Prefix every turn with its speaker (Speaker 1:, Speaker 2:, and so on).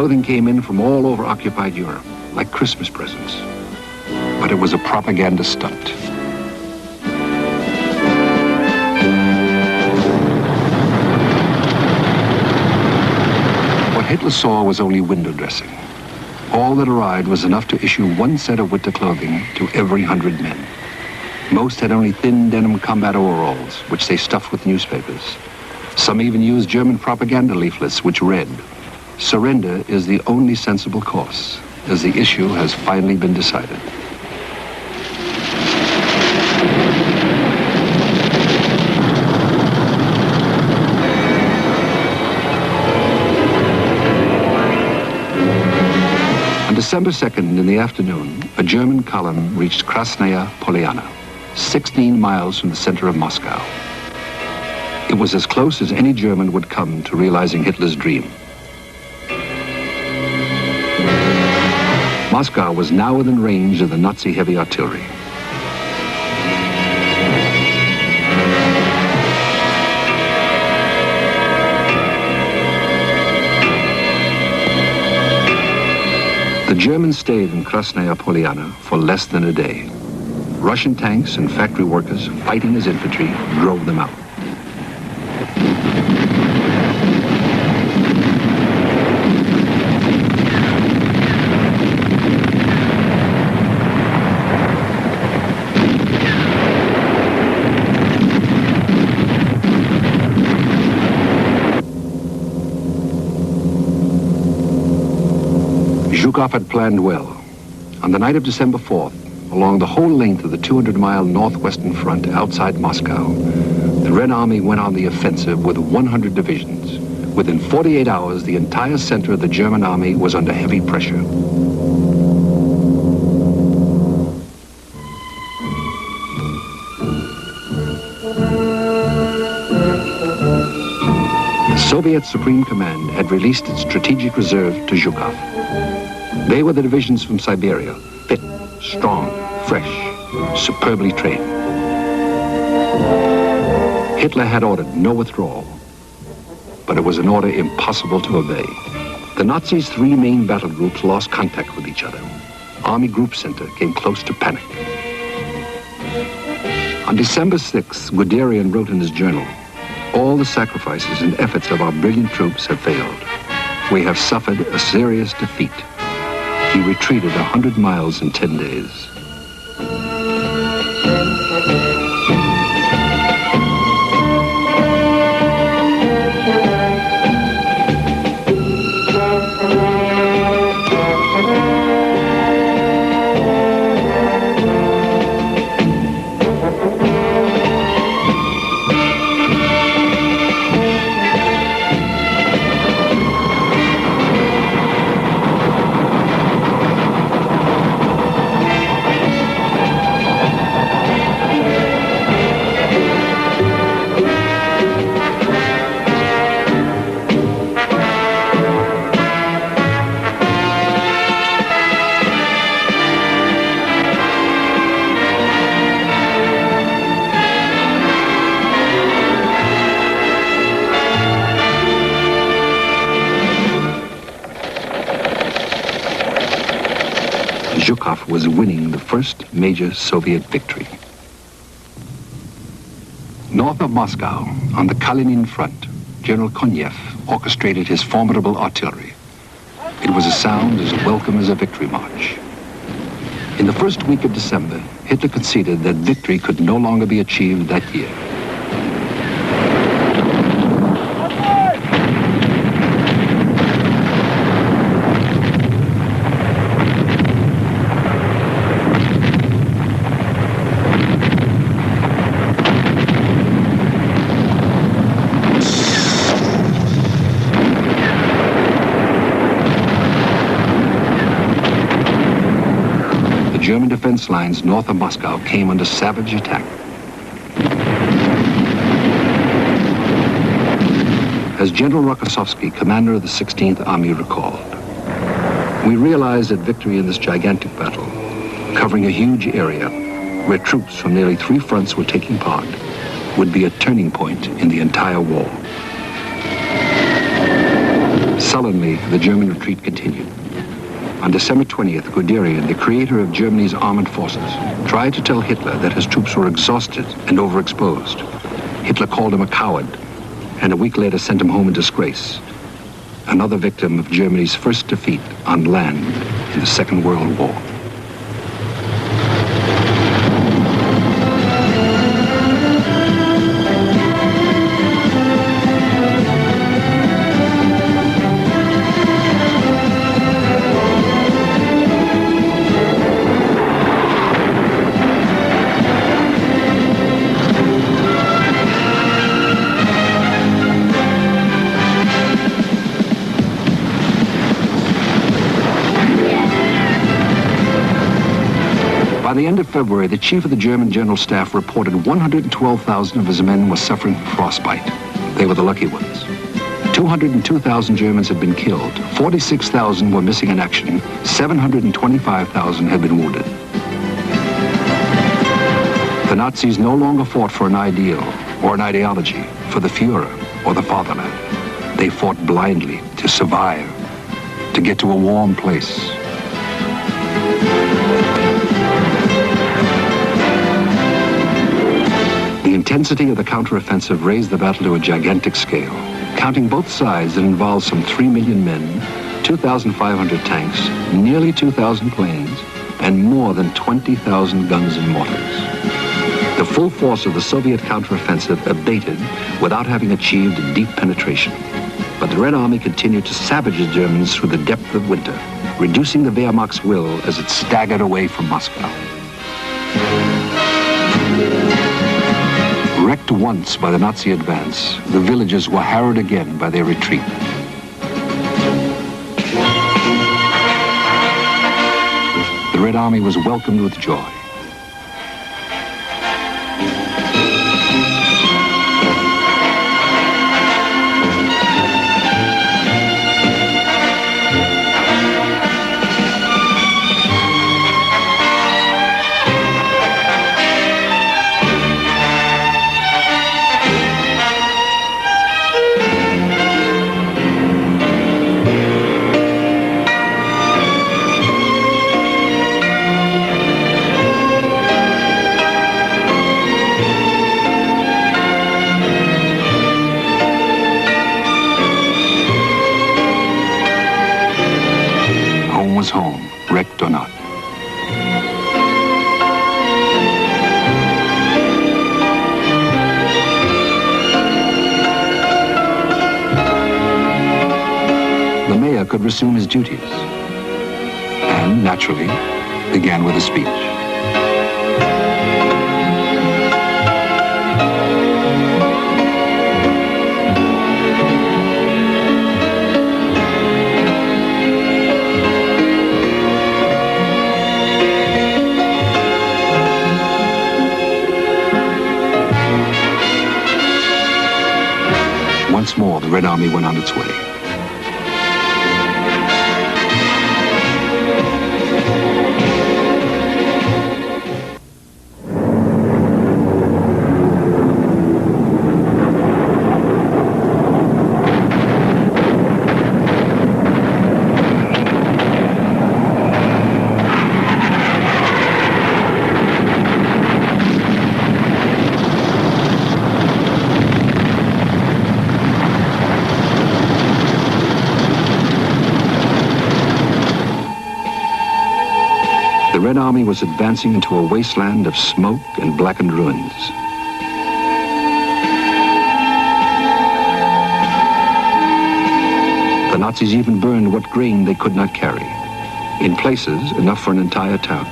Speaker 1: Clothing came in from all over occupied Europe, like Christmas presents. But it was a propaganda stunt. What Hitler saw was only window dressing. All that arrived was enough to issue one set of winter clothing to every 100 men. Most had only thin denim combat overalls, which they stuffed with newspapers. Some even used German propaganda leaflets, which read, "Surrender is the only sensible course, as the issue has finally been decided." On December 2nd in the afternoon, a German column reached Krasnaya Polyana, 16 miles from the center of Moscow. It was as close as any German would come to realizing Hitler's dream. Moscow was now within range of the Nazi heavy artillery. The Germans stayed in Krasnaya Polyana for less than a day. Russian tanks and factory workers, fighting as infantry, drove them out. Zhukov had planned well. On the night of December 4th, along the whole length of the 200-mile northwestern front outside Moscow, the Red Army went on the offensive with 100 divisions. Within 48 hours, the entire center of the German army was under heavy pressure. The Soviet Supreme Command had released its strategic reserve to Zhukov. They were the divisions from Siberia, fit, strong, fresh, superbly trained. Hitler had ordered no withdrawal, but it was an order impossible to obey. The Nazis' three main battle groups lost contact with each other. Army Group Center came close to panic. On December 6th, Guderian wrote in his journal, "All the sacrifices and efforts of our brilliant troops have failed. We have suffered a serious defeat." He retreated 100 miles in 10 days. Zhukov was winning the first major Soviet victory. North of Moscow, on the Kalinin front, General Konyev orchestrated his formidable artillery. It was a sound as welcome as a victory march. In the first week of December, Hitler conceded that victory could no longer be achieved that year. German defense lines north of Moscow came under savage attack. As General Rokossovsky, commander of the 16th Army, recalled, "We realized that victory in this gigantic battle, covering a huge area where troops from nearly 3 fronts were taking part, would be a turning point in the entire war." Sullenly, the German retreat continued. On December 20th, Guderian, the creator of Germany's armed forces, tried to tell Hitler that his troops were exhausted and overexposed. Hitler called him a coward, and a week later sent him home in disgrace. Another victim of Germany's first defeat on land in the Second World War. By the end of February, the chief of the German General Staff reported 112,000 of his men were suffering from frostbite. They were the lucky ones. 202,000 Germans had been killed, 46,000 were missing in action, 725,000 had been wounded. The Nazis no longer fought for an ideal or an ideology, for the Führer or the fatherland. They fought blindly to survive, to get to a warm place. The intensity of the counteroffensive raised the battle to a gigantic scale. Counting both sides, it involved some 3 million men, 2,500 tanks, nearly 2,000 planes, and more than 20,000 guns and mortars. The full force of the Soviet counteroffensive abated without having achieved deep penetration. But the Red Army continued to savage the Germans through the depth of winter, reducing the Wehrmacht's will as it staggered away from Moscow. Wrecked once by the Nazi advance, the villages were harrowed again by their retreat. The Red Army was welcomed with joy. Home, wrecked or not. The mayor could resume his duties, and naturally began with a speech. Once more, the Red Army went on its way. The Red Army was advancing into a wasteland of smoke and blackened ruins. The Nazis even burned what grain they could not carry. In places, enough for an entire town.